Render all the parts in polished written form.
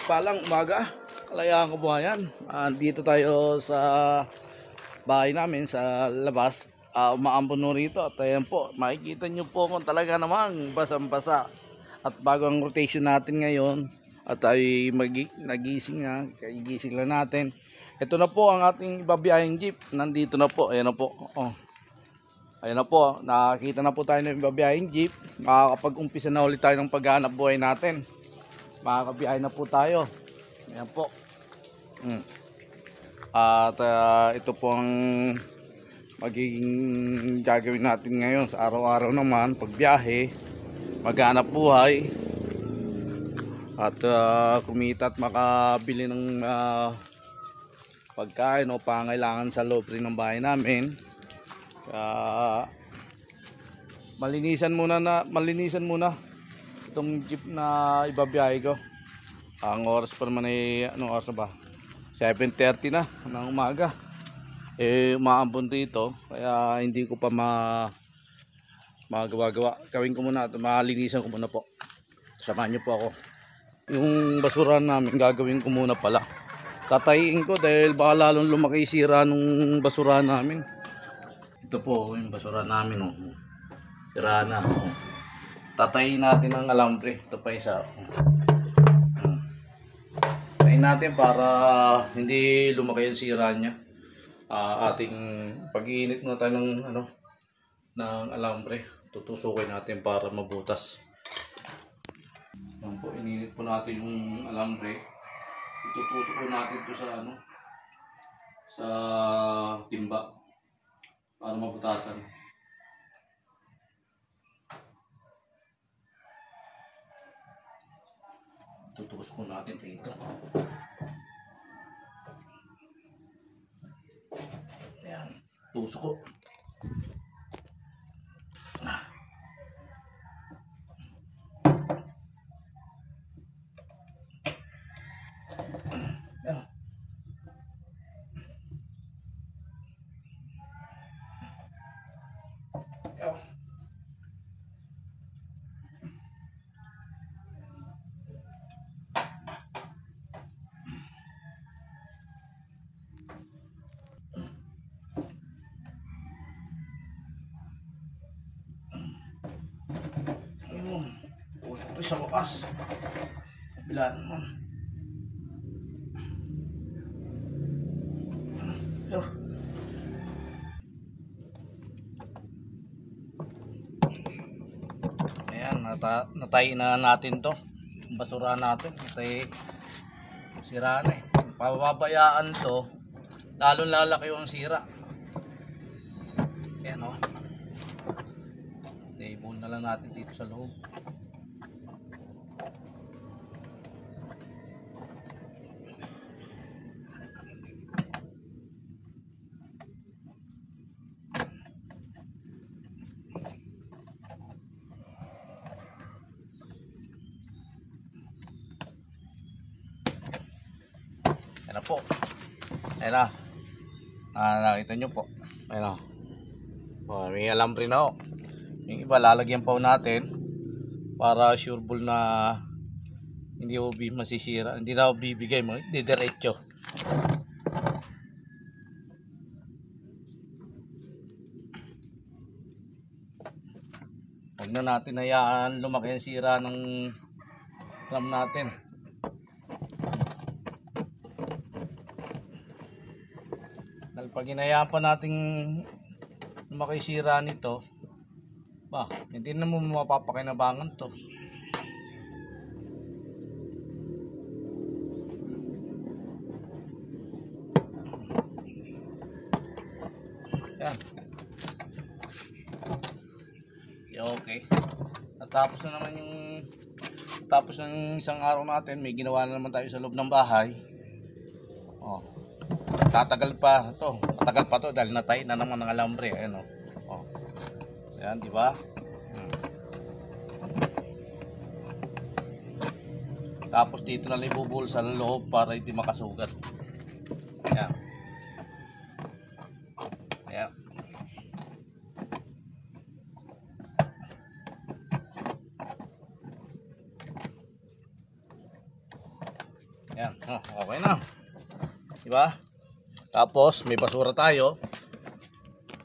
Mapagpalang umaga, kalayaan kabuhayan. Dito tayo sa bahay namin sa labas. Umaambon no rito at ayan po, makikita nyo po kung talaga namang basang-basa. At bago ang rotation natin ngayon at ay nagising na, kagigising lang natin. Ito na po ang ating ibabiyahing jeep. Nandito na po, ayan na po. Ayan na po, nakakita na po tayo ng ibabiyahing jeep. Makakapag-umpisa na ulit tayo ng paghahanap buhay natin. Makakabiyahe na po tayo. Ayan po. At ito po ang magiging gagawin natin ngayon sa araw-araw naman. Pagbiyahe, maghanap buhay, at kumita at makabili ng pagkain o pangailangan sa loob rin ng bahay namin. Malinisan muna itong jeep na ibabiyahe ko. Ang oras pa naman ay anong oras na ba? 7:30 na ng umaga. Umaambon dito kaya hindi ko pa magawa-gawa. Gawin ko muna at malinisan ko muna po. Samahan niyo po ako. Yung basura namin gagawin ko muna pala. Tatayin ko dahil baka lalong lumaki sira nung basura namin. Ito po yung basura namin, oh. Sira na, oh. Tatayin natin ang alambre. Ito pa isa. Tatayin natin para hindi lumaki yung sira niya. Ating pag-iinit muna tayo ng alambre. Tutusukin natin para mabutas. Yan po, ininit po natin yung alambre. Tutusok po natin ito sa timba para mabutasan. Tutusok po natin dito. Ayan, tusok ko. Usok ito sa wakas. Kabila naman. Ayan, natayin na natin to. Basura natin. Sira na eh. Pababayaan to, lalong lalaki yung sira. Ayan o. Ibon na lang natin dito sa loob. Ayan na po. Ayan na. Nakita nyo po. Ayan na. May alambre na o. Yung iba lalagyan pa natin para sureball na hindi ho masisira. Hindi na ho bibigay mo. Hindi diretso. Huwag na natin hayaan lumaki ang sira ng drum natin. Dahil pag hinayaan pa natin lumaki sira nito, hindi na mo mapapakinabangan to. Yan. Okay. Natapos na naman tapos ng isang araw natin, may ginawa na naman tayo sa loob ng bahay. Tatagal pa to. Matagal pa to dahil natay na naman ng alambre. Ayan o. Ayan, di ba? Tapos dito na lang ibubuhol sa loob para hindi makasugat. Ayan. Ayan. Yan, okay na. Diba? Tapos, may basura tayo.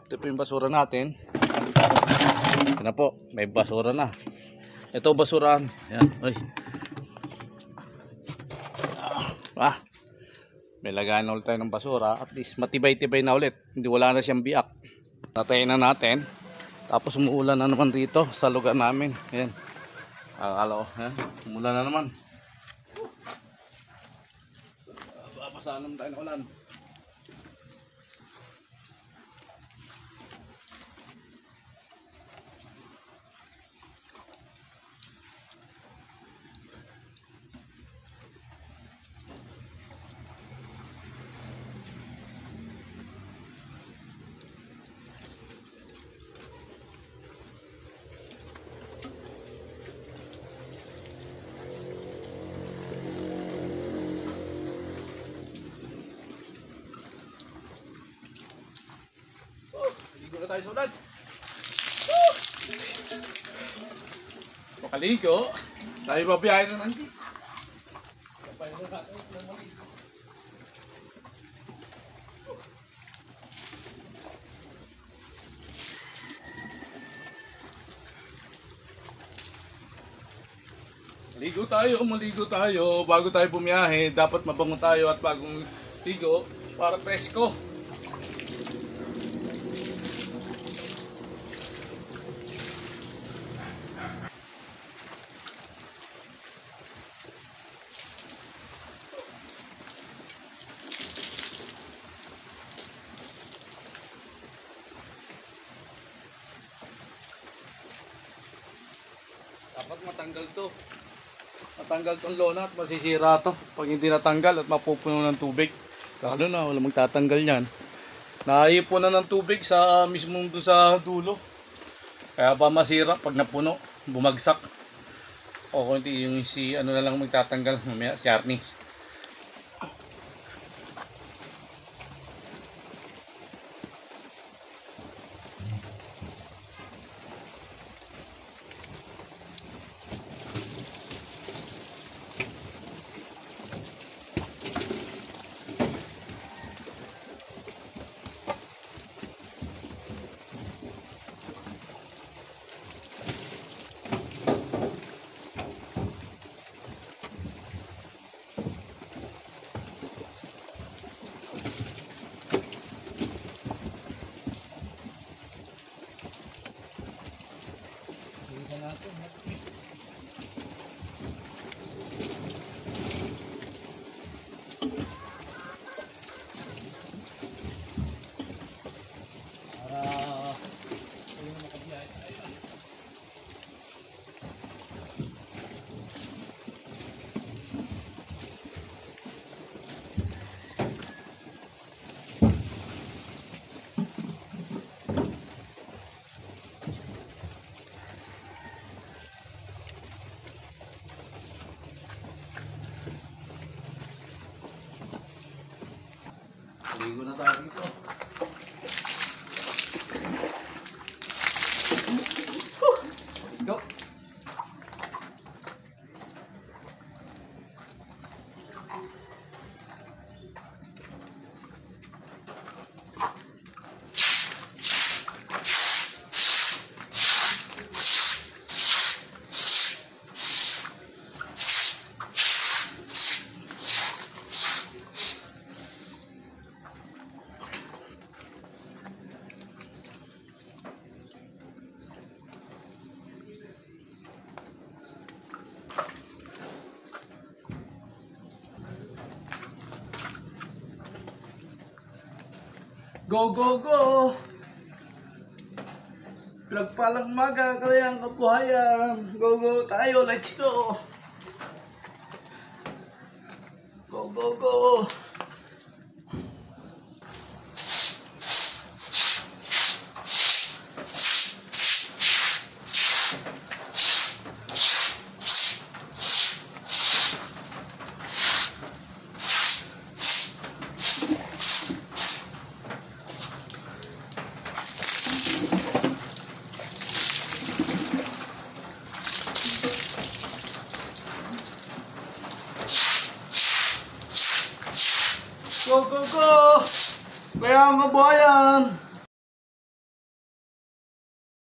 Ito po yung basura natin. Ito na po, may basura na. Ito basura. Yan, ay. May lagayan na ulit tayo ng basura. At least matibay-tibay na ulit. Hindi, wala na siyang biak. Natayin na natin. Tapos umuulan na naman dito sa lugar namin. Ayan. Akala ko, umuulan na naman. Babasahan naman tayo ng ulan. Maligo na tayo sa ulan. Makaligo. Tayo babiyahe na nanti. Maligo tayo bago tayo bumiyahe. Dapat mabango tayo at bagong ligo para presko. Dapat matanggal to. Matanggal tong lona at masisira to. Pag hindi natanggal at mapupuno ng tubig. Lalo na, wala magtatanggal yan. Naipo na ng tubig sa mismong doon sa dulo. Kaya ba masira pag napuno, bumagsak. O kung hindi yung si ano na lang magtatanggal, mamaya si Arnie. Ligo na tayo dito. Go! Go, go, go! Pinagpalang maga, kalayang kabuhayan. Go, go tayo, let's go! Go, go, go! Go, go, go! Kaya ang kabayan!